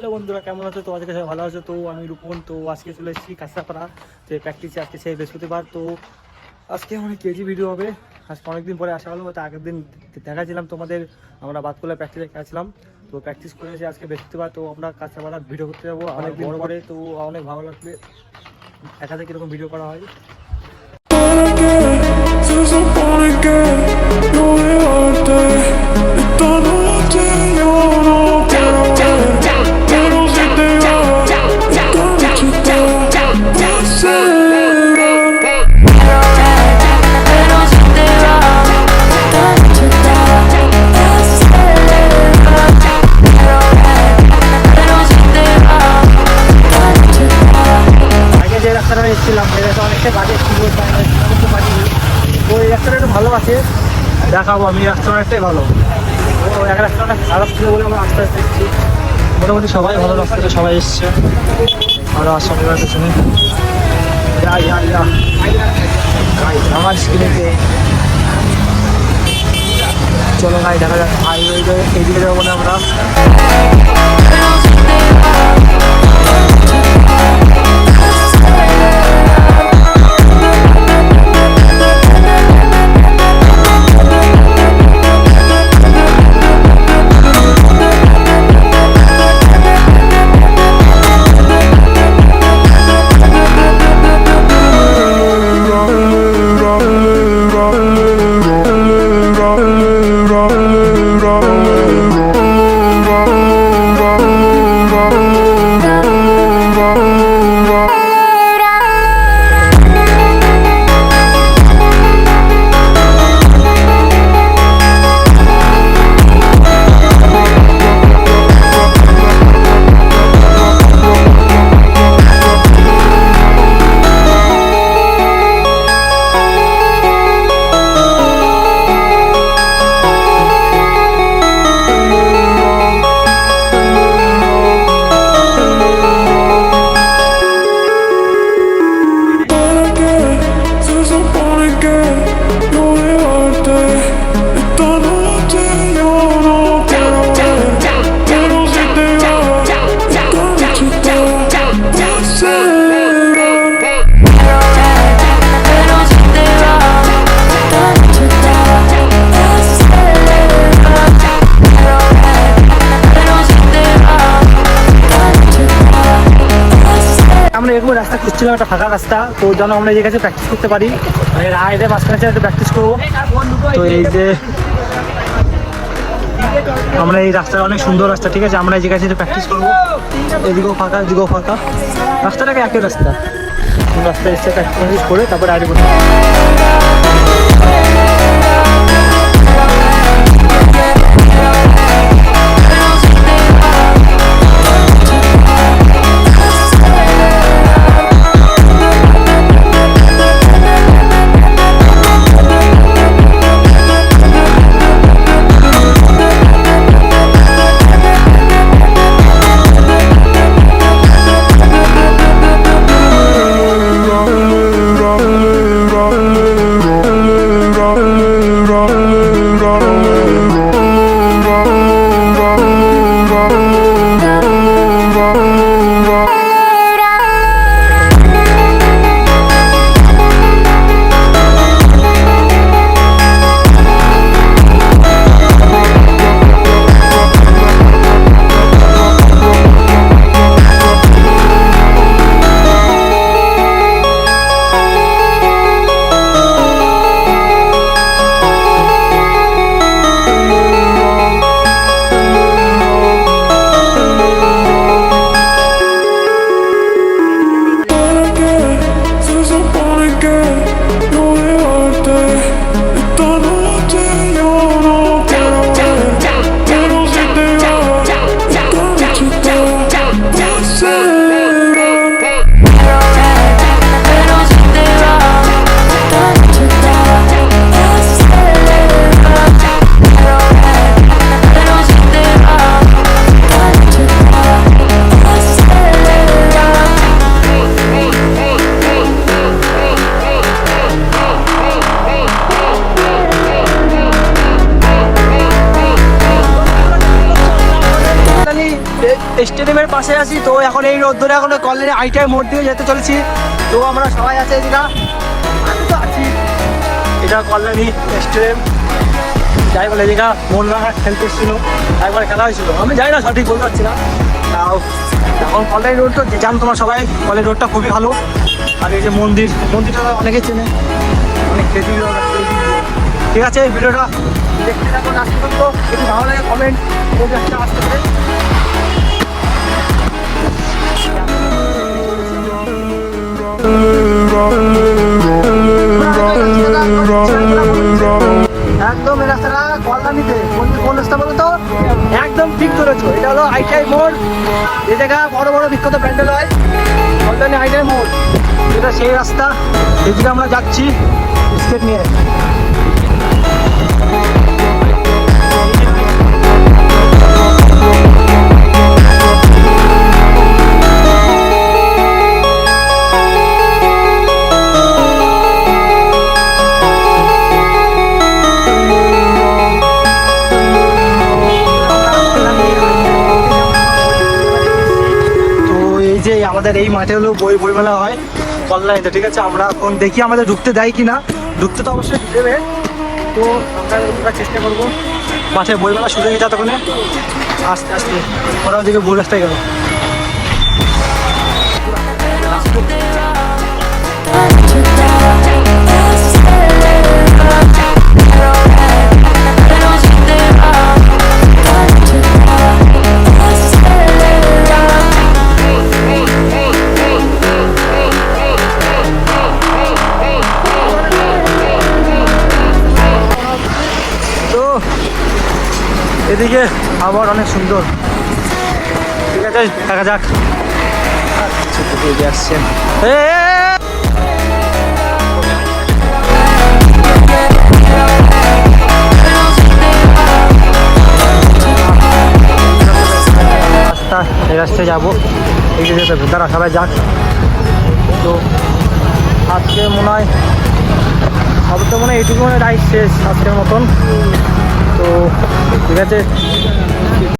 Hello বন্ধুরা, কেমন আছো? তো আজকে সবাই ভালো আছো? তো আমি রূপন। তো আজকে চলে এসেছি কাঁচরাপাড়া যে প্র্যাকটিসে। আজকে সেই বৃহস্পতিবার, তো আজকে অনেক কেজি ভিডিও হবে। আজকে অনেকদিন পরে আসা হলো। তো আগের দিন দেখাছিলাম তোমাদের, আমরা বাদকুলা প্র্যাকটিসে গেছিলাম। তো প্র্যাকটিস করে এসে আজকে বৃহস্পতিবার, তো আমরা কাঁচরাপাড়ার ভিডিও করতে যাবো অনেকদিন পরে। তো অনেক ভালো লাগবে, দেখা যায় কীরকম ভিডিও করা হয়। এসেছিলাম অনেকটাই বাজে ছিল, তো এই রাস্তাটা একটু ভালো আছে, দেখাবো আমি। রাস্তাটা একটাই ভালো, ও এক রাস্তাটা খারাপ ছিল বলে আমরা আস্তে আস্তে এসেছি। মোটামুটি সবাই ভালো, রাস্তাতে সবাই এসছে। আরও আসলে পেছনে আমার স্ক্রিনেতে চলো গাড়ি দেখা যাক। হাইওয়ে এইদিকে যাবো না আমরা। আমরা এরকম রাস্তা খুঁজছিলাম, একটা ফাঁকা রাস্তা, তো যেন আমরা এই কাছে প্র্যাকটিস করতে পারি। রাইডে মাঝখানে একটা প্র্যাকটিস করবো। তো এই যে আমরা এই রাস্তাটা অনেক সুন্দর রাস্তা, ঠিক আছে, আমরা এই জায়গায় প্র্যাকটিস করবো। এদিকেও ফাঁকা, এদিকেও ফাঁকা, রাস্তাটাকে একই রাস্তা। রাস্তায় এসে প্র্যাকটিস করে তারপর রাইডে করতে। জিমের পাশে আছি। তো এখন এই রোদ্দুরে এখন কল্যাণী আইটিআই মোড় দিয়ে যেতে চলেছি। তো আমরা সবাই আছে এদিকে, আমি তো আছি। এটা কল্যাণী রেস্টুরেন্ট, যাই বলে এদিকে মোহনবাগান খেলতে এসেছিল, একবার খেলা হয়েছিল, আমি জানি না সঠিক বলতে পারছি না। তাও এখন কল্যাণী রোড তো জানো তোমরা সবাই, কল্যাণী রোডটা খুবই ভালো। আর এই যে মন্দিরটা অনেকেই চেনে, অনেক খেতে। ঠিক আছে, ভিডিওটা দেখতে থাকুন আসতে থাকতো, যদি ভালো লাগে কমেন্ট করে একটা আসতে পারে। একদম এই রাস্তাটা কল্যাণীতে, কোন রাস্তা বলো তো? একদম ঠিক ধরেছো, এটা হলো আইটিআই মোড়। এই জায়গা বড় বড় বিখ্যাত প্যান্ডেল হয়, কল্যাণী আইটিআই মোড়, এটা সেই রাস্তা। এদিকে আমরা যাচ্ছি বিস্কেট নিয়ে। আমাদের এই মাঠে হলো বইমেলা হয় কল্যাণীতে। ঠিক আছে, আমরা এখন দেখি আমাদের ঢুকতে দেয় কি না। ঢুকতে তো অবশ্যই দেবে, তো আমরা চেষ্টা করবো। মাঠে বইমেলা শুরু হয়ে যায় তখন আস্তে আস্তে, ওরা ওদিকে বই রাস্তায় গেল। এদিকে আবার অনেক সুন্দর। ঠিক আছে, দেখা যাক। আসছেন রাস্তা, এই রাস্তায় যাবো। এগিয়ে যেতে তারা সবাই যাক। তো আজকে মনে হয় সব তো মনে হয় এইটুকু রাইড শেষ আজকের মতন। তো ঠিক আছে।